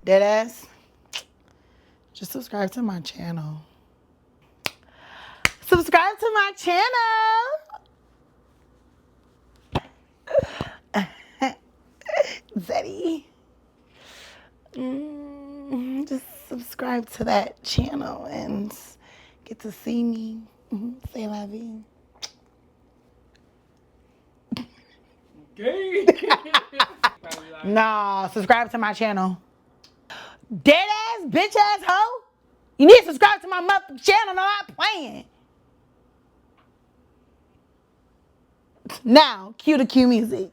Deadass. Just subscribe to my channel. Subscribe to my channel. Zeddy. Just subscribe to that channel and get to see me. Say la vie. Gay. Nah, subscribe to my channel. Dead ass, bitch ass hoe. You need to subscribe to my motherfucking channel. No, I'm playing. Now, cue the cue music.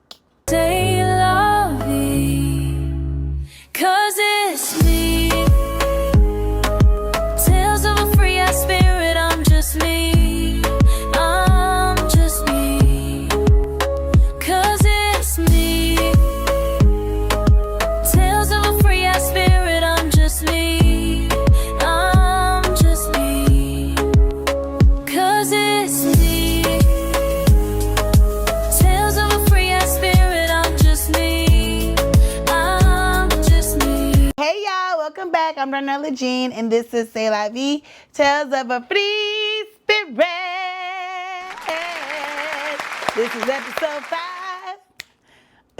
Say love me, 'cause it's me. Tales of a free ass spirit, I'm just me. I'm just me. 'Cause it's me. Tales of a free ass spirit, I'm just me. I'm just me. 'Cause it's me. Tales of a free ass spirit, I'm just me. I'm just me. Hey y'all, welcome back. I'm Darnella Jean, and this is Say La Vie, Tales of a Free Spirit. This is episode 5.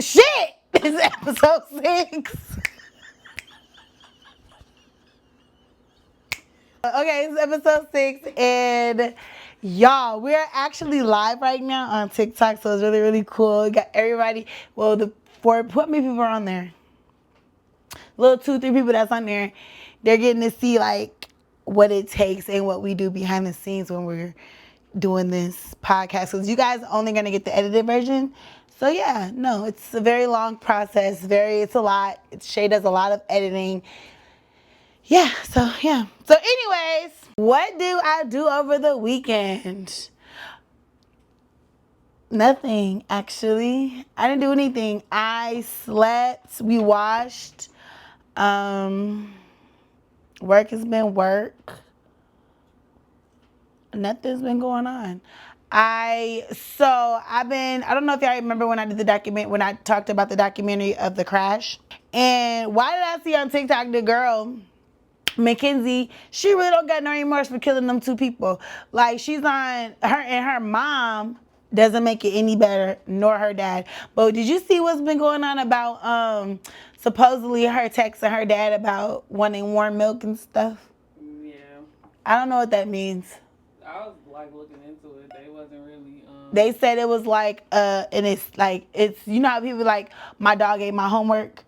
Shit! This is episode 6. Okay, it's episode 6, and y'all, we're actually live right now on TikTok, so it's really, really cool. We got everybody, well, how many people are on there? Little 2-3 people that's on there. They're getting to see like what it takes and what we do behind the scenes when we're doing this podcast. Because you guys are only gonna get the edited version. So yeah, no, it's a very long process. It's a lot. Shay does a lot of editing. Yeah, so yeah. So anyways, what do I do over the weekend? Nothing, actually. I didn't do anything. I slept. We washed. Work has been work. Nothing's been going on. I don't know if y'all remember when I talked about the documentary of the crash. And why did I see on TikTok the girl, Mackenzie, she really don't got no remorse for killing them 2 people. Like, she's on her, and her mom doesn't make it any better, nor her dad. But did you see what's been going on about supposedly her texting her dad about wanting warm milk and stuff? Yeah. I don't know what that means. I was like looking into it. They wasn't really. They said it was like and it's you know how people like, my dog ate my homework.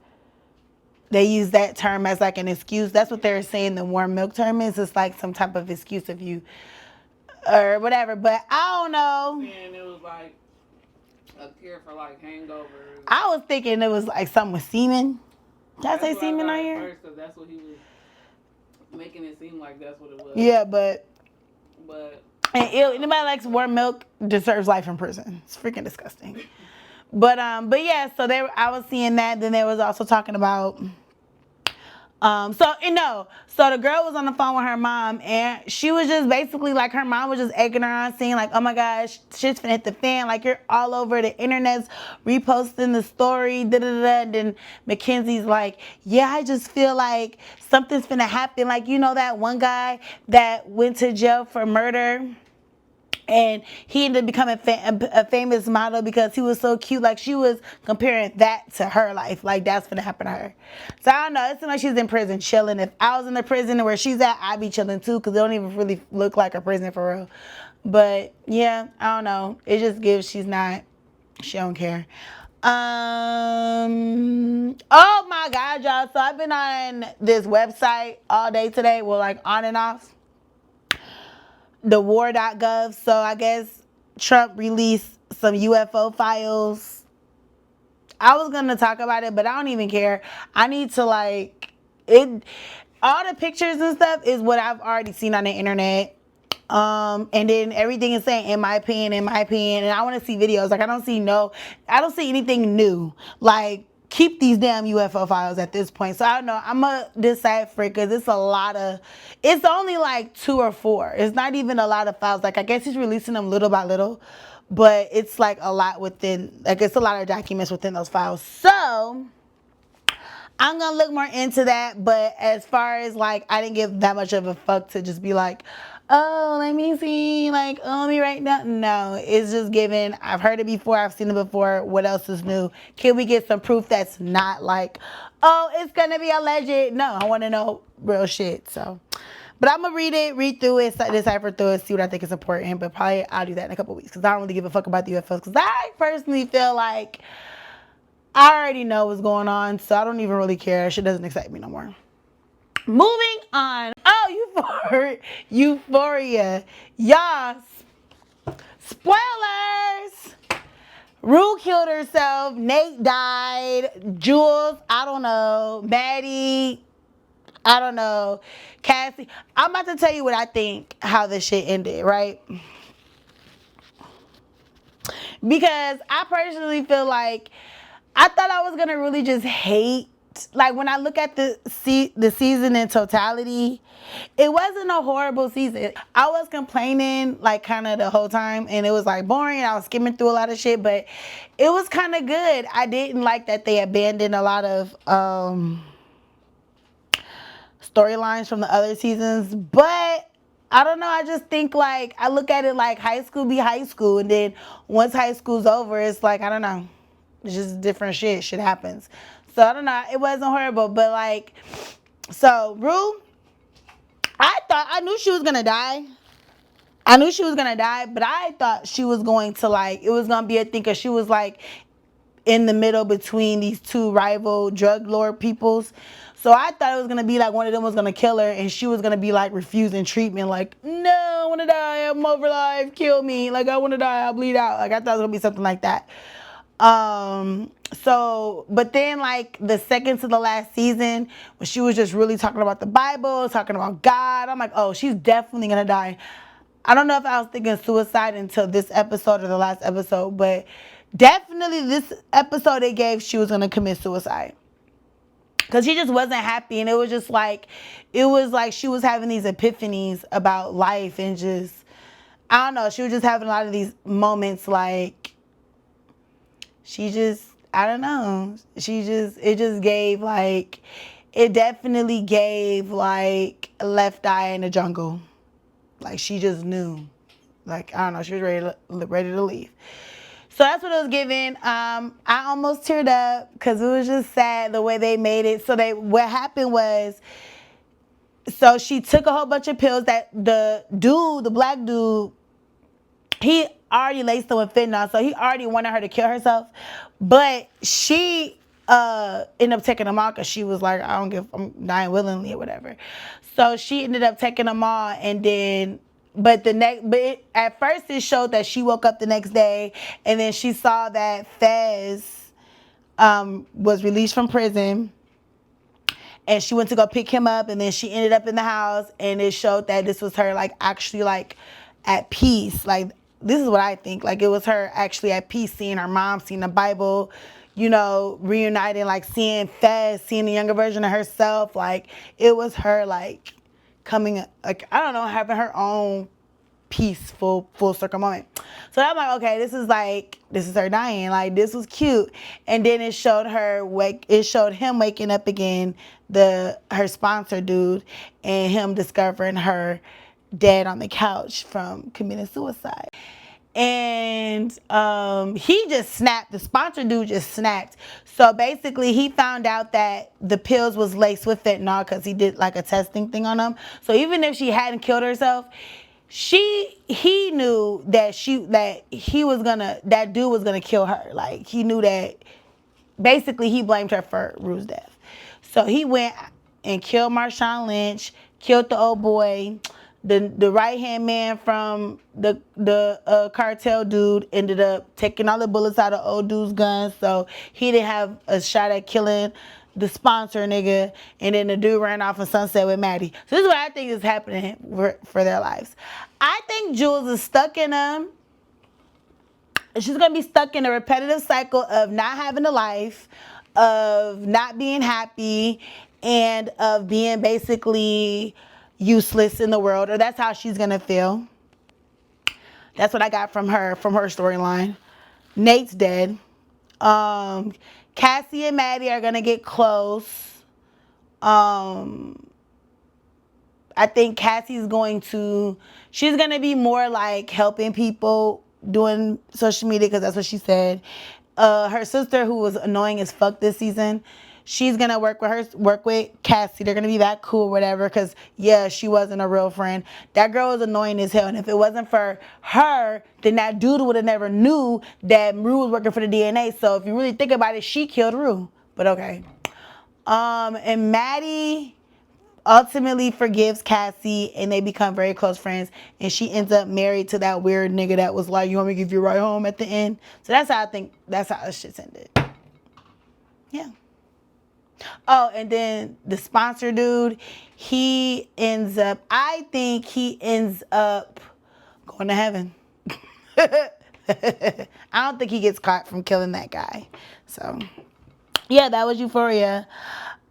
They use that term as like an excuse. That's what they're saying the warm milk term is. It's like some type of excuse of you or whatever. But I don't know. And it was like a cure for like hangovers. I was thinking it was like something with semen. Did I say semen on here? First, 'cause that's what he was making it seem like. That's what it was. Yeah, but and anybody likes warm milk deserves life in prison. It's freaking disgusting. But yeah, so I was seeing that. Then they was also talking about so the girl was on the phone with her mom, and she was just basically like, her mom was just egging her on, saying like, oh my gosh, shit's finna hit the fan, like you're all over the internet reposting the story, Then Mackenzie's like, yeah, I just feel like something's finna happen, like, you know that one guy that went to jail for murder, and he ended up becoming a famous model because he was so cute. Like, she was comparing that to her life. Like, that's gonna happen to her. So, I don't know. It seems like she's in prison chilling. If I was in the prison where she's at, I'd be chilling too, because it don't even really look like a prison for real. But, yeah, I don't know. It just gives she don't care. Oh my God, y'all. So, I've been on this website all day today. Well, like, on and off. The war.gov. So I guess Trump released some UFO files. I was going to talk about it, but I don't even care. I need to like it. All the pictures and stuff is what I've already seen on the internet. And then everything is saying in my opinion, and I want to see videos. Like, I don't see anything new. Like, keep these damn UFO files at this point. So I don't know. I'm going to decipher it because it's only like 2 or 4. It's not even a lot of files. Like, I guess he's releasing them little by little, but it's like a lot within, like, it's a lot of documents within those files. So I'm gonna look more into that, but as far as like, I didn't give that much of a fuck to just be like, oh, let me see, like, oh, let me write down. No, it's just given. I've heard it before, I've seen it before. What else is new? Can we get some proof that's not like, oh, it's gonna be alleged? No, I want to know real shit. So, but I'm gonna read through it, decipher through it, see what I think is important. But probably I'll do that in a couple weeks because I don't really give a fuck about the UFOs, because I personally feel like I already know what's going on, so I don't even really care. Shit doesn't excite me no more. Moving on. Oh, Euphoria. Y'all, spoilers. Rue killed herself. Nate died. Jules, I don't know. Maddie, I don't know. Cassie. I'm about to tell you what I think, how this shit ended, right? Because I personally feel like I thought I was gonna really just hate. Like, when I look at the season in totality, it wasn't a horrible season. I was complaining like kind of the whole time, and it was like boring. I was skimming through a lot of shit, but it was kind of good. I didn't like that they abandoned a lot of storylines from the other seasons, but I don't know. I just think, like, I look at it like high school be high school, and then once high school's over, it's like, I don't know. It's just different shit. Shit happens. So, I don't know. It wasn't horrible, but, like, so, Rue, I knew she was going to die. I knew she was going to die, but I thought she was going to, like, it was going to be a thing, because she was, like, in the middle between these two rival drug lord peoples. So I thought it was going to be like one of them was going to kill her, and she was going to be like refusing treatment, like, no, I want to die, I'm over life, kill me, like, I want to die, I'll bleed out. Like, I thought it was going to be something like that. So, but then, like, the second to the last season, when she was just really talking about the Bible, talking about God, I'm like, oh, she's definitely going to die. I don't know if I was thinking suicide until this episode or the last episode, but definitely this episode they gave she was going to commit suicide. Because she just wasn't happy, and it was like she was having these epiphanies about life, and just, I don't know, she was just having a lot of these moments, like, she just, I don't know, it just gave, like, it definitely gave, like, Left Eye in the Jungle. Like, she just knew. Like, I don't know, she was ready to leave. So that's what it was giving. I almost teared up because it was just sad the way they made it. So what happened was, so she took a whole bunch of pills that the black dude, he already laced them with fentanyl. So he already wanted her to kill herself. But she ended up taking them all because she was like, I'm dying willingly or whatever. So she ended up taking them all, and then at first it showed that she woke up the next day, and then she saw that Fez was released from prison, and she went to go pick him up, and then she ended up in the house, and it showed that this was her, like, actually, like, at peace. Like, this is what I think. Like, it was her actually at peace, seeing her mom, seeing the Bible, you know, reuniting, like, seeing Fez, seeing the younger version of herself. Like, it was her, like, coming, like, I don't know, having her own peaceful full circle moment. So I'm like, okay, this is her dying. Like, this was cute. And then it showed him waking up again, her sponsor dude, and him discovering her dead on the couch from committing suicide. And he just snapped. The sponsor dude just snapped. So basically, he found out that the pills was laced with fentanyl because he did, like, a testing thing on them. So even if she hadn't killed herself, he knew that that dude was gonna kill her. Like, he knew that. Basically, he blamed her for Rue's death. So he went and killed Marshawn Lynch, killed the old boy. The right-hand man from the cartel dude ended up taking all the bullets out of old dude's guns, so he didn't have a shot at killing the sponsor nigga. And then the dude ran off in Sunset with Maddie. So this is what I think is happening for their lives. I think Jules is stuck in she's gonna be stuck in a repetitive cycle of not having a life, of not being happy, and of being basically useless in the world, or that's how she's gonna feel. That's what I got from her storyline. Nate's dead. Cassie and Maddie are gonna get close. I think Cassie's she's going to be more like helping people doing social media because that's what she said. Her sister, who was annoying as fuck this season, she's going to work with Cassie. They're going to be that cool, whatever, because, yeah, she wasn't a real friend. That girl was annoying as hell, and if it wasn't for her, then that dude would have never knew that Rue was working for the DNA. So if you really think about it, she killed Rue. But okay. And Maddie ultimately forgives Cassie, and they become very close friends, and she ends up married to that weird nigga that was like, you want me to give you a ride home at the end? So that's how the shit's ended. Yeah. Oh, and then the sponsor dude, I think he ends up going to heaven. I don't think he gets caught from killing that guy. So yeah, that was Euphoria.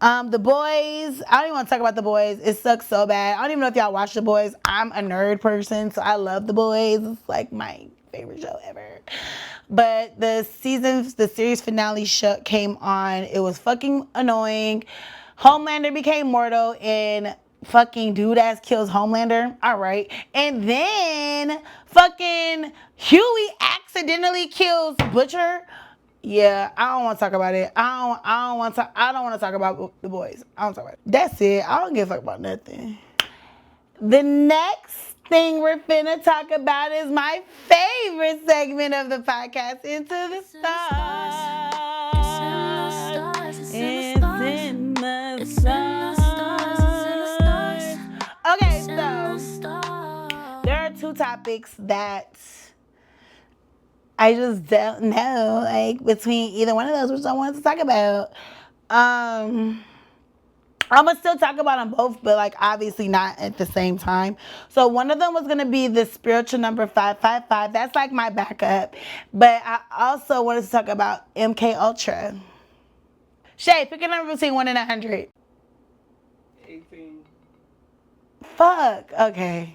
The Boyz, I don't even want to talk about The Boyz. It sucks so bad. I don't even know if y'all watch The Boyz. I'm a nerd person, so I love The Boyz. It's like my favorite show ever. But the series finale came on. It was fucking annoying. Homelander became mortal, and fucking dude ass kills Homelander. All right. And then fucking Huey accidentally kills Butcher. Yeah, I don't want to talk about it. I don't want to talk about The Boyz. I don't talk about it. That's it. I don't give a fuck about nothing. The next thing we're finna talk about is my favorite segment of the podcast, Into the Stars. It's in the stars. Okay, so there are two topics that I just don't know, like, between either one of those, which I wanted to talk about. I'm gonna still talk about them both, but like obviously not at the same time. So one of them was gonna be the spiritual number 555. That's like my backup. But I also wanted to talk about MKUltra. Shay, pick a number between 1 and 100. 18. Fuck. Okay.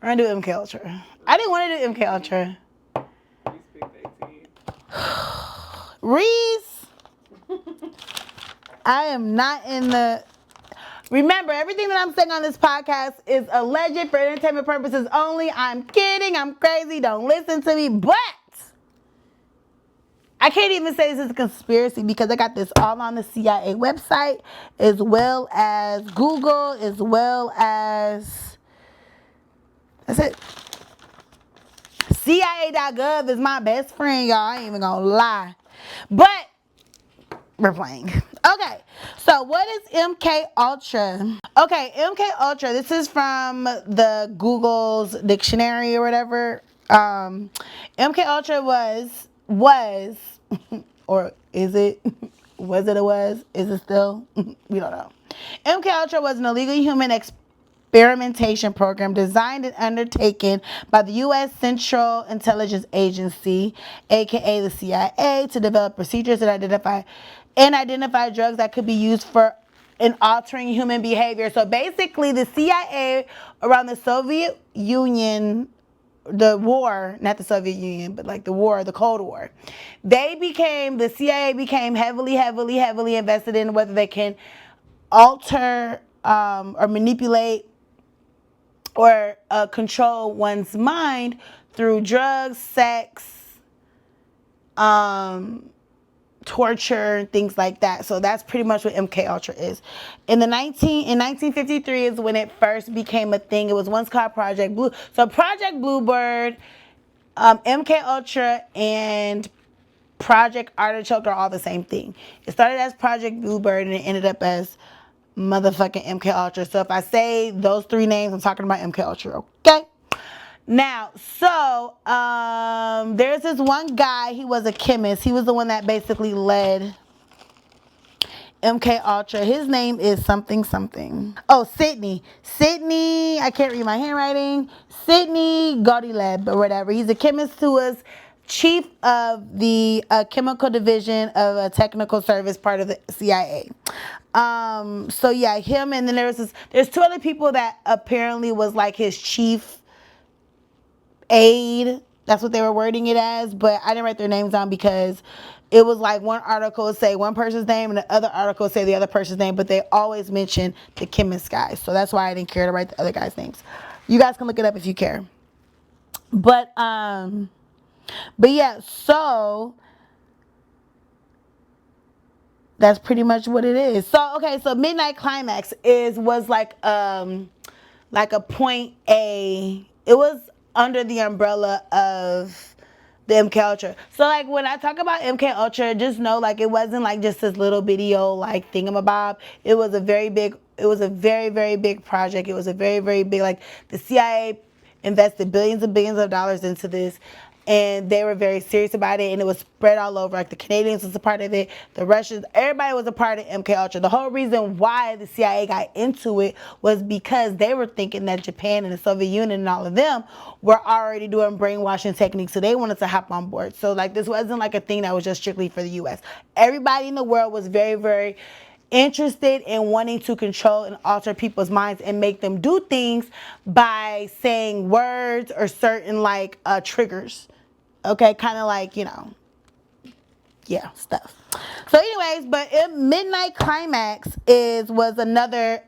We're gonna do MKUltra. I didn't want to do MKUltra. Reese picked 18. Reese. I am not in the... Remember, everything that I'm saying on this podcast is alleged for entertainment purposes only. I'm kidding. I'm crazy. Don't listen to me. But I can't even say this is a conspiracy because I got this all on the CIA website, as well as Google, as well as... That's it. CIA.gov is my best friend, y'all. I ain't even gonna lie. But we're playing. Okay, so what is MKUltra? Okay, MKUltra, this is from the Google's dictionary or whatever. MKUltra was, or is it? Was it or was? Is it still? We don't know. MKUltra was an illegal human experimentation program designed and undertaken by the U.S. Central Intelligence Agency, aka the CIA, to develop procedures that identify drugs that could be used in altering human behavior. So basically, the CIA around the Soviet Union, the war, not the Soviet Union, but like the war, the Cold War, the CIA became heavily invested in whether they can alter or manipulate or control one's mind through drugs, sex, torture, things like that. So that's pretty much what MKUltra is. In 1953 is when it first became a thing. It was once called Project Blue. So Project Bluebird, MKUltra, and Project Artichoke are all the same thing. It started as Project Bluebird and it ended up as motherfucking MKUltra. So if I say those three names, I'm talking about MKUltra, okay? Now, so there's this one guy, he was a chemist. He was the one that basically led MKUltra. His name is something. Oh, Sidney, I can't read my handwriting. Sidney Godileb or whatever. He's a chemist who was chief of the chemical division of a technical service part of the CIA. So yeah, him, and then there's two other people that apparently was like his chief aide That's what they were wording it as, but I didn't write their names down because it was like one article would say one person's name and the other article would say the other person's name, but they always mention the chemist guys. So that's why I didn't care to write the other guys' names. You guys can look it up if you care. But yeah, so that's pretty much what it is. So okay, so Midnight Climax was like a point A. It was under the umbrella of the MKUltra. So like when I talk about MKUltra, just know like it wasn't like just this little video like thingamabob. It was a very very big project. It was a very, very big, like the CIA invested billions and billions of dollars into this. And they were very serious about it, and it was spread all over. Like the Canadians was a part of it, the Russians, everybody was a part of MKUltra. The whole reason why the CIA got into it was because they were thinking that Japan and the Soviet Union and all of them were already doing brainwashing techniques, so they wanted to hop on board. So like this wasn't like a thing that was just strictly for the U.S. Everybody in the world was very, very interested in wanting to control and alter people's minds and make them do things by saying words or certain like triggers. Okay, kind of like, you know, yeah, stuff. So anyways, but Midnight Climax was another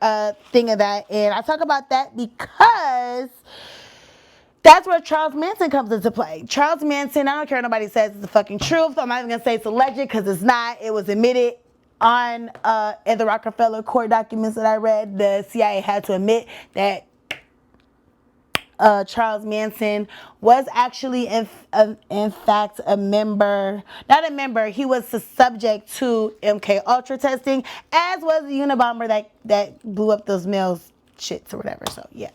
thing of that, and I talk about that because that's where Charles Manson comes into play. Charles Manson, I don't care what nobody says it's the fucking truth. I'm not even gonna say it's alleged because it's not. It was admitted on in the Rockefeller court documents that I read. The CIA had to admit that Charles Manson was actually in fact a member, not a member, he was subject to MKUltra testing, as was the Unabomber that blew up those males shits or whatever. So yeah.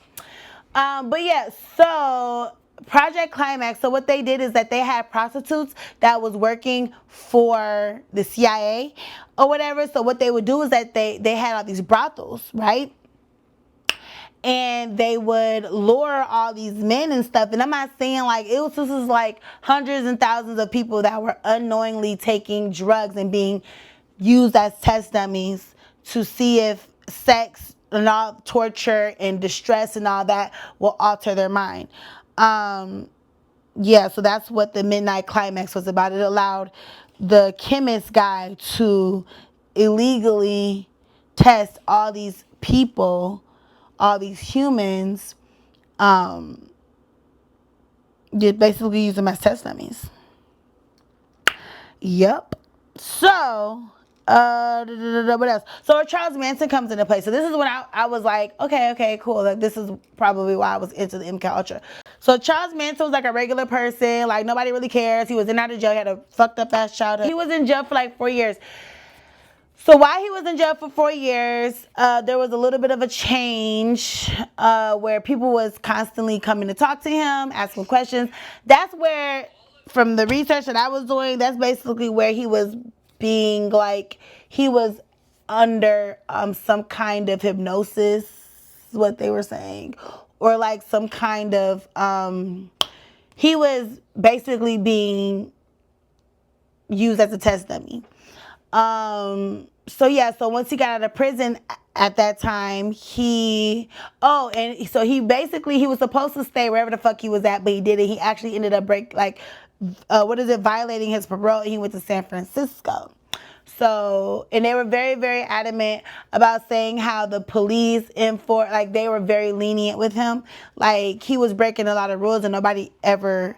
But yeah, so Project Climax, so what they did is that they had prostitutes that was working for the CIA or whatever. So what they would do is that they had all these brothels, right? And they would lure all these men and stuff. And I'm not saying like this is like hundreds and thousands of people that were unknowingly taking drugs and being used as test dummies to see if sex and all torture and distress and all that will alter their mind. Yeah, so that's what the Midnight Climax was about. It allowed the chemist guy to illegally test all these people, all these humans, you basically use them as test dummies. Yep. So, what else? So Charles Manson comes into play. So this is when I was like, okay, cool. Like this is probably why I was into the MKUltra. So Charles Manson was like a regular person. Like nobody really cares. He was in and out of jail. He had a fucked up ass childhood. He was in jail for like 4 years. So while he was in jail for 4 years, there was a little bit of a change where people was constantly coming to talk to him, asking questions. That's where, from the research that I was doing, that's basically where he was being like, he was under some kind of hypnosis, is what they were saying. Or like some kind of, he was basically being used as a test dummy. So yeah, so once he got out of prison at that time, he was supposed to stay wherever the fuck he was at, but he didn't. He actually ended up violating his parole, and he went to San Francisco. So, and they were very, very adamant about saying how the police they were very lenient with him. Like he was breaking a lot of rules and nobody ever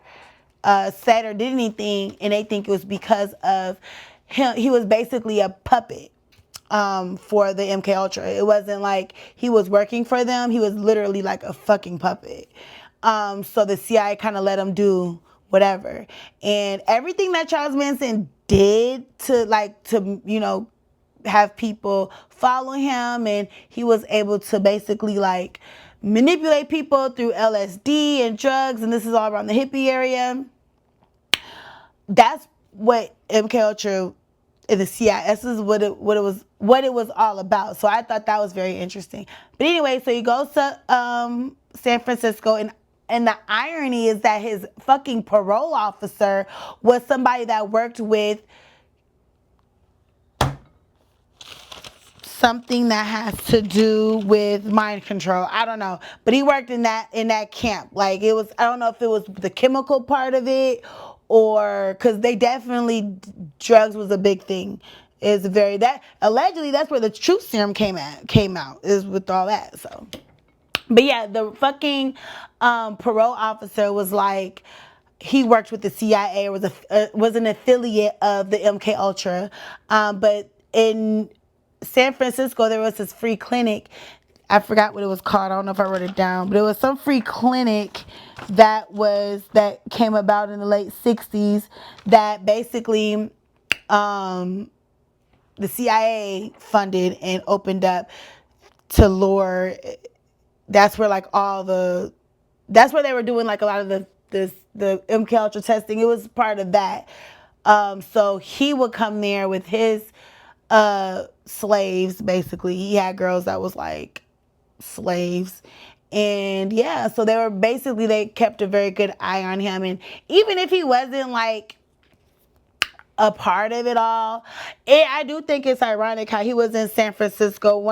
said or did anything, and they think it was because of him. He was basically a puppet for the MKUltra. It wasn't like he was working for them. He was literally like a fucking puppet. So the CIA kind of let him do whatever. And everything that Charles Manson did to you know, have people follow him, and he was able to basically like manipulate people through LSD and drugs, and this is all around the hippie area. That's what MKUltra and the CIA, this is what it was all about. So I thought that was very interesting. But anyway, so he goes to San Francisco, and the irony is that his fucking parole officer was somebody that worked with something that has to do with mind control. I don't know, but he worked in that camp. Like it was, I don't know if it was the chemical part of it or because they definitely drugs was a big thing. Is very that allegedly that's where the truth serum came out is with all that. So, but yeah, the fucking parole officer was like. He worked with the CIA, or was an affiliate of the MKUltra, but in San Francisco there was this free clinic. I forgot what it was called. I don't know if I wrote it down, but it was some free clinic that came about in the late '60s that basically the CIA funded and opened up to lure. That's where like that's where they were doing like a lot of the MKUltra testing. It was part of that. So he would come there with his slaves. Basically, he had girls that was like slaves, and yeah. So they kept a very good eye on him, and even if he wasn't like a part of it all. I do think it's ironic how he was in San Francisco.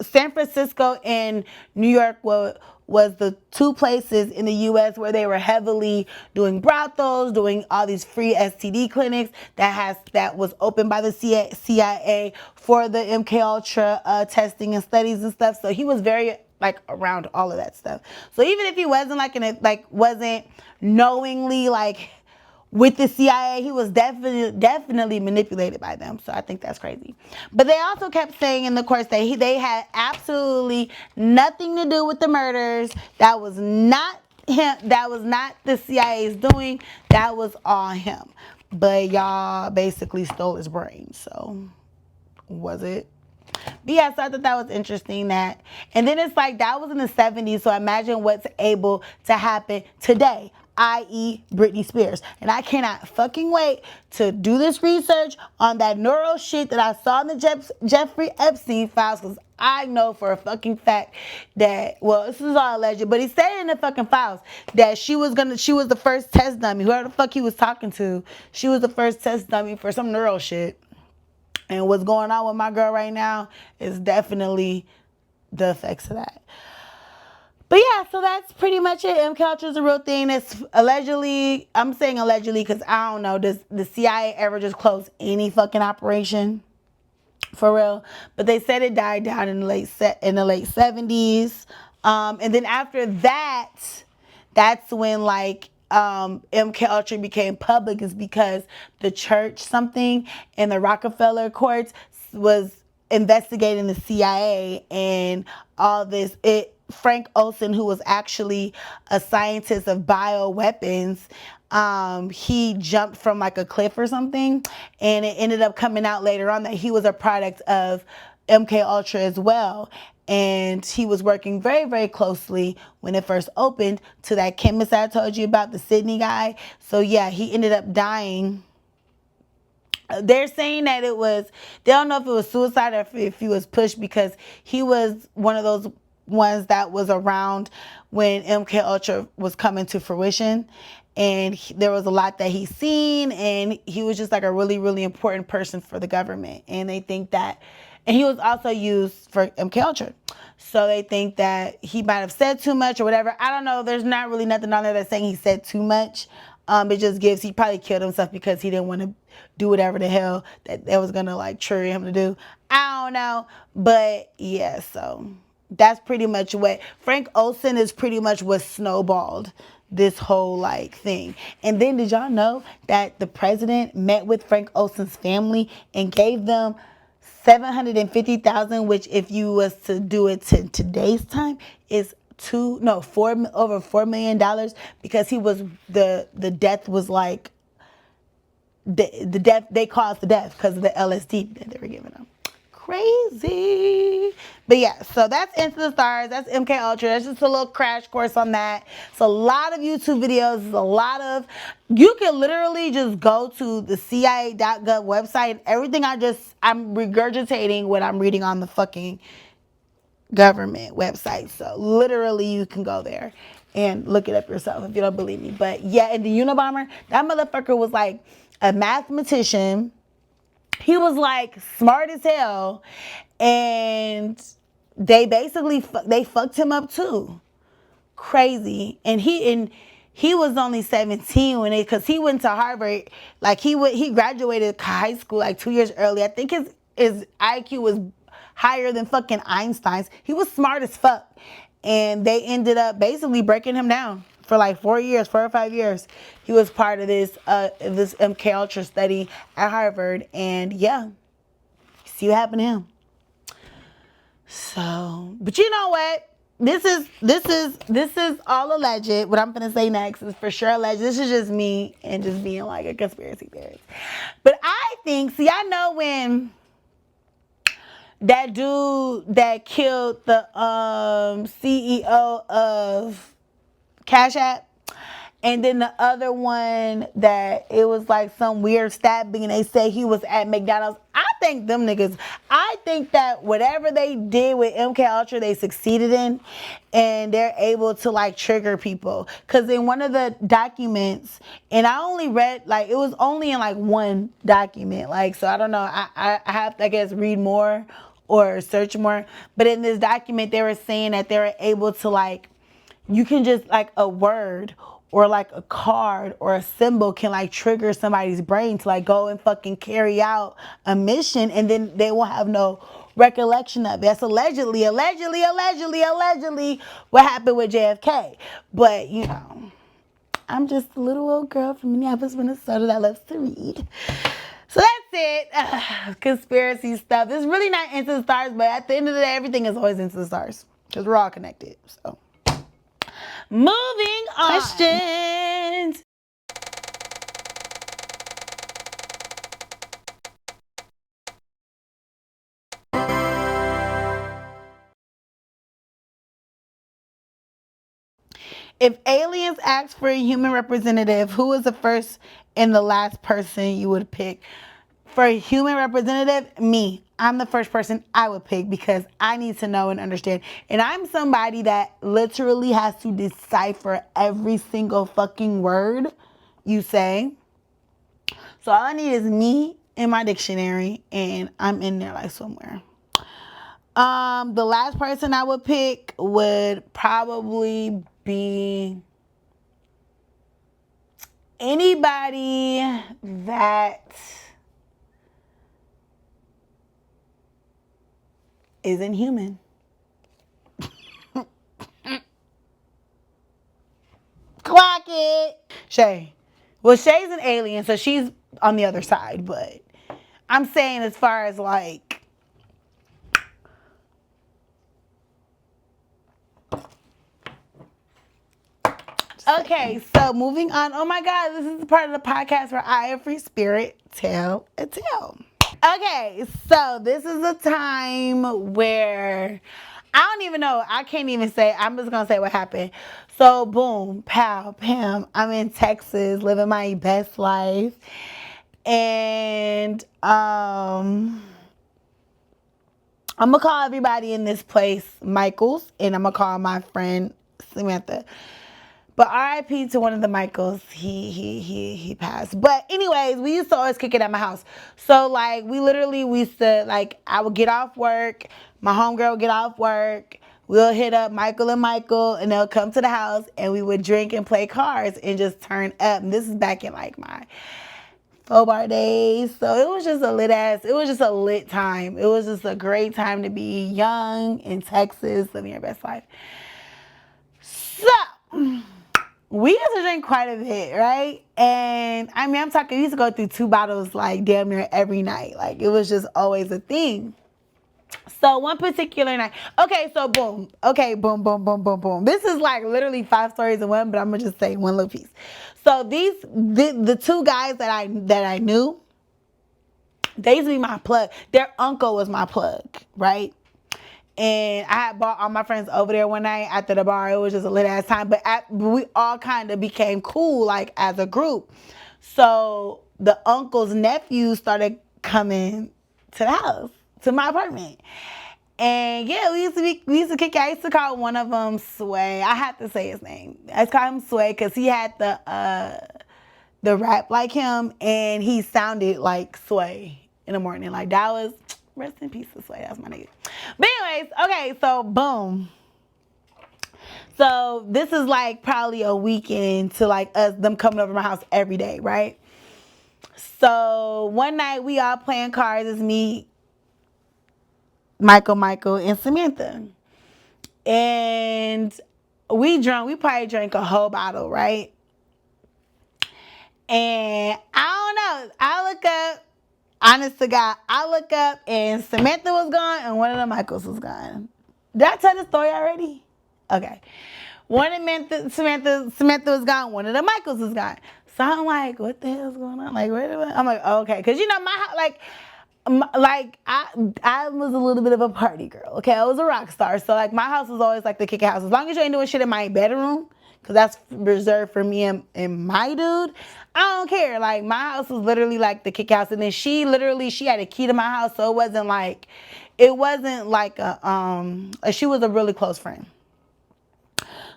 San Francisco and New York was the two places in the U.S. where they were heavily doing brothels, doing all these free STD clinics that was opened by the CIA for the MKUltra testing and studies and stuff. So he was very like around all of that stuff. So even if he wasn't wasn't knowingly like with the CIA, he was definitely manipulated by them. So I think that's crazy. But they also kept saying in the course that they had absolutely nothing to do with the murders. That was not him. That was not the CIA's doing. That was all him. But y'all basically stole his brain. So was it? But yeah, so I thought that was interesting and then it's like that was in the 70s, so imagine what's able to happen today, i.e. Britney Spears. And I cannot fucking wait to do this research on that neuro shit that I saw in the Jeffrey Epstein files, because I know for a fucking fact that, well, this is all alleged, but he said in the fucking files that she was the first test dummy. Whoever the fuck he was talking to, she was the first test dummy for some neuro shit. And what's going on with my girl right now is definitely the effects of that. But yeah, so that's pretty much it. MKUltra is a real thing. It's allegedly, I'm saying allegedly because I don't know, does the CIA ever just close any fucking operation? For real. But they said it died down in the late 70s. And then after that, that's when like MKUltra became public, is because the church something in the Rockefeller courts was investigating the CIA and all this. Frank Olson, who was actually a scientist of bioweapons, he jumped from like a cliff or something, and it ended up coming out later on that he was a product of MKUltra as well. And he was working very, very closely when it first opened to that chemist I told you about, the Sydney guy. So yeah, he ended up dying. They're saying that they don't know if it was suicide or if he was pushed, because he was one of those ones that was around when MKUltra was coming to fruition. And there was a lot that he's seen, and he was just like a really, really important person for the government. And they think that, and he was also used for MKUltra. So they think that he might have said too much or whatever. I don't know. There's not really nothing on there that's saying he said too much. It just he probably killed himself because he didn't want to do whatever the hell that was going to like trigger him to do. I don't know. But yeah, so that's pretty much what Frank Olson is pretty much what snowballed this whole like thing. And then did y'all know that the president met with Frank Olson's family and gave them $750,000, which if you was to do it to today's time is over $4 million, because he was the death was like the death, they caused the death because of the LSD that they were giving him. Crazy. But yeah, so that's Into the Stars. That's MKUltra. That's just a little crash course on that. It's a lot of YouTube videos. You can literally just go to the CIA.gov website. Everything I'm regurgitating what I'm reading on the fucking government website. So literally you can go there and look it up yourself if you don't believe me. But yeah, in the Unabomber, that motherfucker was like a mathematician. He was like smart as hell, And they basically they fucked him up too. Crazy. And he was only 17 when because he went to Harvard. Like he graduated high school like 2 years early. I think his IQ was higher than fucking Einstein's. He was smart as fuck. And they ended up basically breaking him down for like 4 or 5 years. He was part of this MKUltra study at Harvard. And yeah, see what happened to him. So, but you know what? This is all alleged. What I'm gonna say next is for sure alleged. This is just me and just being like a conspiracy theorist. But I think, see, I know when that dude that killed the CEO of Cash App, and then the other one that it was like some weird stabbing and they say he was at McDonald's. I think them niggas, I think that whatever they did with MKUltra, they succeeded in, and they're able to like trigger people. Cause in one of the documents, and I only read, like, it was only in like one document. Like, so I don't know, I have to, I guess, read more or search more. But in this document, they were saying that they were able to like, you can just like a word or like a card or a symbol can like trigger somebody's brain to like go and fucking carry out a mission, and then they will have no recollection of it. That's allegedly what happened with JFK. But you know, I'm just a little old girl from Minneapolis, Minnesota that loves to read. So that's it. Conspiracy stuff. It's really not into the stars, but at the end of the day, everything is always into the stars because we're all connected. So moving on. Questions. If aliens asked for a human representative, who is the first and the last person you would pick? For a human representative, me. I'm the first person I would pick because I need to know and understand. And I'm somebody that literally has to decipher every single fucking word you say. So all I need is me and my dictionary, and I'm in there like somewhere. The last person I would pick would probably be anybody that isn't human. Clock it. Shay. Well, Shay's an alien, so she's on the other side, but I'm saying as far as like okay, so moving on. Oh my God, this is part of the podcast where I, a free spirit, tell a tale. Okay, so this is a time where I don't even know. I can't even say. I'm just going to say what happened. So, boom, pow, pam. I'm in Texas living my best life. And I'm going to call everybody in this place Michaels. And I'm going to call my friend Samantha. But RIP to one of the Michaels, he passed. But anyways, we used to always kick it at my house. So like we used to, like, I would get off work, my homegirl would get off work, we'll hit up Michael and they'll come to the house and we would drink and play cards and just turn up. And this is back in like my 4-bar days. So it was just a lit time. It was just a great time to be young in Texas, living your best life. So we used to drink quite a bit, right? And I mean, we used to go through 2 bottles like damn near every night. Like it was just always a thing. So one particular night, okay, so boom. Okay, boom, boom, boom, boom, boom. This is like literally 5 stories in one, but I'm gonna just say one little piece. So the 2 guys that I knew, they used to be my plug. Their uncle was my plug, right? And I had brought all my friends over there one night after the bar. It was just a lit ass time. But we all kind of became cool, like, as a group. So the uncle's nephews started coming to the house, to my apartment. And yeah, we used to kick it. I used to call one of them Sway. I have to say his name. I used to call him Sway because he had the rap like him, and he sounded like Sway in the morning. Like that was Rest in peace, Sway. That's my nigga. But anyways, okay, so boom. So this is like probably a weekend to like them coming over to my house every day, right? So one night we all playing cards. It's me, Michael, and Samantha. And we probably drank a whole bottle, right? And I don't know. I look up, honest to God, I look up and Samantha was gone and one of the Michaels was gone. Did I tell the story already? Okay. One of Samantha was gone. One of the Michaels was gone. So I'm like, what the hell's going on? Like, wait a minute. I'm like, okay. Because, you know, I was a little bit of a party girl. Okay. I was a rock star. So, like, my house was always like the kick house. As long as you ain't doing shit in my bedroom, because that's reserved for me and my dude, I don't care. Like, my house was literally like the kick house. And then she had a key to my house. So it wasn't like she was a really close friend.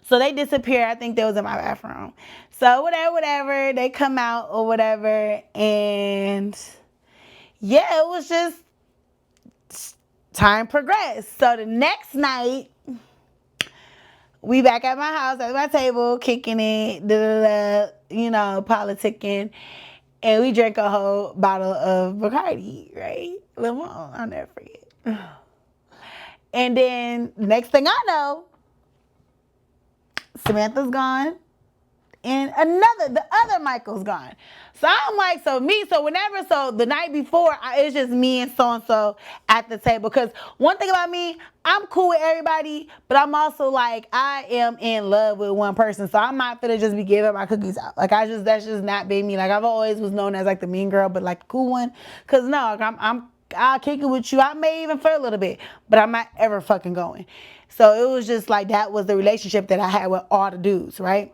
So they disappeared. I think they was in my bathroom. So whatever. They come out or whatever. And yeah, it was just time progressed. So the next night, we back at my house, at my table, kicking it, you know, politicking. And we drank a whole bottle of Bacardi, right? Lemon, I'll never forget. And then next thing I know, Samantha's gone, and the other Michael's gone. So I'm like, so the night before, it's just me and so-and-so at the table. Because one thing about me, I'm cool with everybody, but I'm also like, I am in love with one person. So I'm not finna just be giving my cookies out. Like, that's just not been me. Like, I've always was known as like the mean girl, but like the cool one. Because no, I'll kick it with you. I may even flirt a little bit, but I'm not ever fucking going. So it was just like, that was the relationship that I had with all the dudes, right?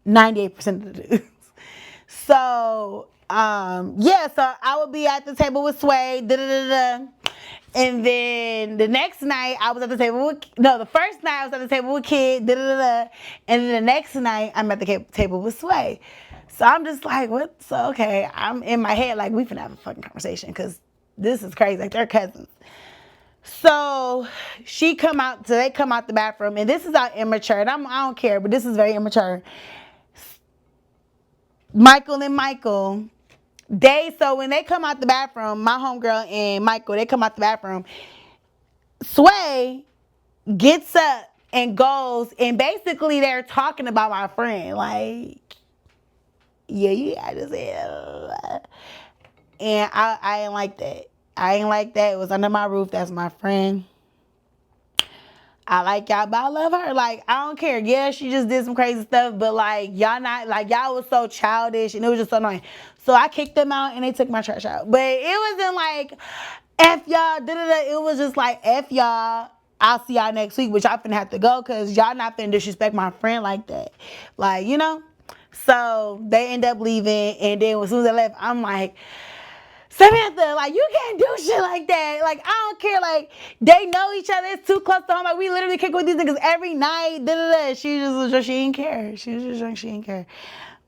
98% of the dudes. So, yeah, so I would be at the table with Sway, and then the next night I was at the table the first night I was at the table with Kid, and then the next night I'm at the table with Sway. So I'm just like, what? So, okay, I'm in my head like, we finna have a fucking conversation, because this is crazy. Like, they're cousins. So they come out the bathroom, and this is how immature, and I don't care, but this is very immature. Michael, so when they come out the bathroom, my homegirl and Michael, they come out the bathroom, Sway gets up and goes, and basically they're talking about my friend, like, yeah, I just said, and I ain't like that. It was under my roof. That's my friend. I like y'all, but I love her. Like, I don't care. Yeah, she just did some crazy stuff, but like, y'all was so childish, and it was just so annoying. So I kicked them out, and they took my trash out. But it wasn't like, F y'all, It was just like, F y'all, I'll see y'all next week, which y'all finna have to go, because y'all not finna disrespect my friend like that. Like, you know? So they end up leaving, and then as soon as they left, I'm like, Samantha, like, you can't do shit like that. Like, I don't care. Like, they know each other. It's too close to home. Like, we literally kick with these niggas every night. She didn't care. She was just drunk. She didn't care.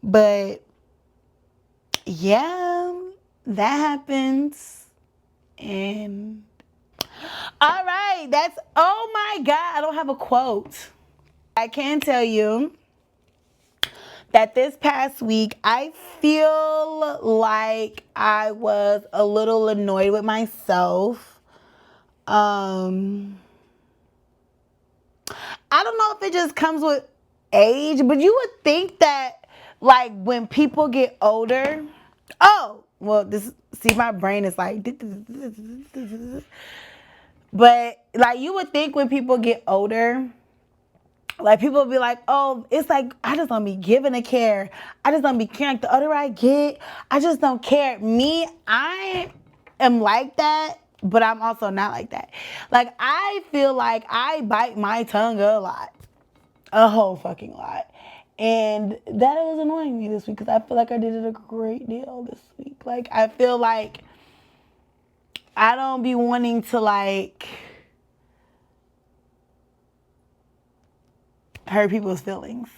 But, yeah, that happens. And, all right. Oh my God. I don't have a quote. I can tell you that this past week, I feel like I was a little annoyed with myself. I don't know if it just comes with age, but you would think that, like, when people get older, my brain is like, but, like, you would think when people get older, like, people will be like, oh, it's like, I just don't be giving a care. I just don't be caring. Like, the older I get, I just don't care. Me, I am like that, but I'm also not like that. Like, I feel like I bite my tongue a lot. A whole fucking lot. And that was annoying me this week, because I feel like I did it a great deal this week. Like, I feel like I don't be wanting to, like, hurt people's feelings,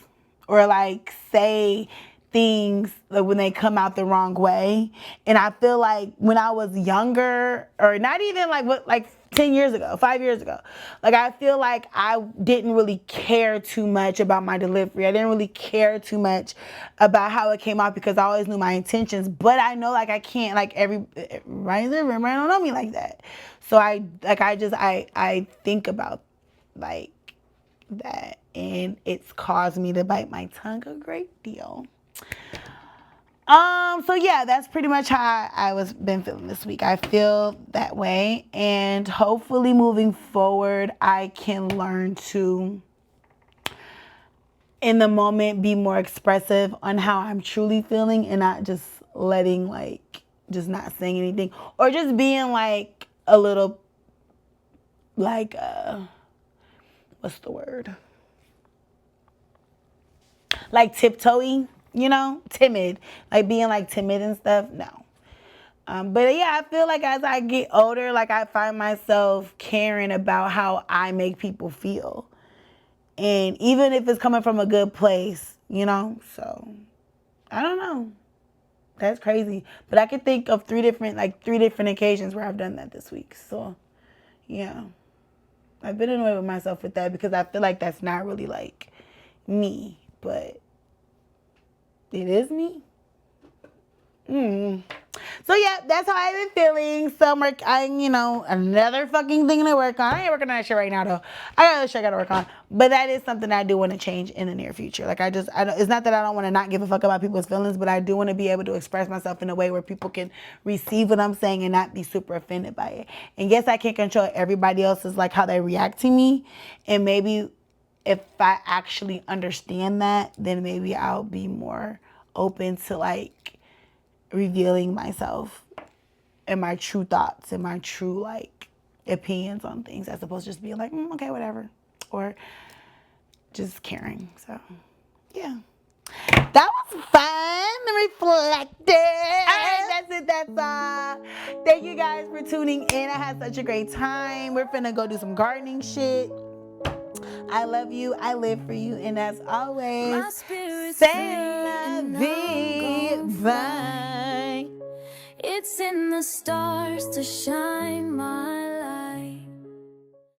or like say things like when they come out the wrong way. And I feel like when I was younger, or not even like 10 years ago, 5 years ago, like I feel like I didn't really care too much about my delivery. I didn't really care too much about how it came out because I always knew my intentions. But I know like I can't, like everybody don't know me like that. So I think about like that, and it's caused me to bite my tongue a great deal. So yeah, that's pretty much how I was been feeling this week. I feel that way, and hopefully moving forward, I can learn to, in the moment, be more expressive on how I'm truly feeling, and not just letting like just not saying anything, or just being like a little like what's the word? Like tiptoeing, you know, timid, like being like timid and stuff. No. But yeah, I feel like as I get older, like I find myself caring about how I make people feel. And even if it's coming from a good place, you know, so I don't know. That's crazy. But I could think of three different occasions where I've done that this week. So yeah, I've been annoyed with myself with that because I feel like that's not really like me, but it is me. So yeah, that's how I've been feeling. So another fucking thing to work on. I ain't working on that shit right now though. I got other shit I gotta work on. But that is something I do want to change in the near future. Like it's not that I don't want to not give a fuck about people's feelings, but I do want to be able to express myself in a way where people can receive what I'm saying and not be super offended by it. And yes, I can't control everybody else's like how they react to me. And maybe if I actually understand that, then maybe I'll be more open to like revealing myself and my true thoughts and my true like opinions on things, as opposed to just being like, okay, whatever, or just caring. So yeah, that was fun and reflective. All right, that's it. That's all. Thank you guys for tuning in. I had such a great time. We're finna go do some gardening shit. I love you. I live for you. And as always, say la vie. Bye. It's in the stars to shine my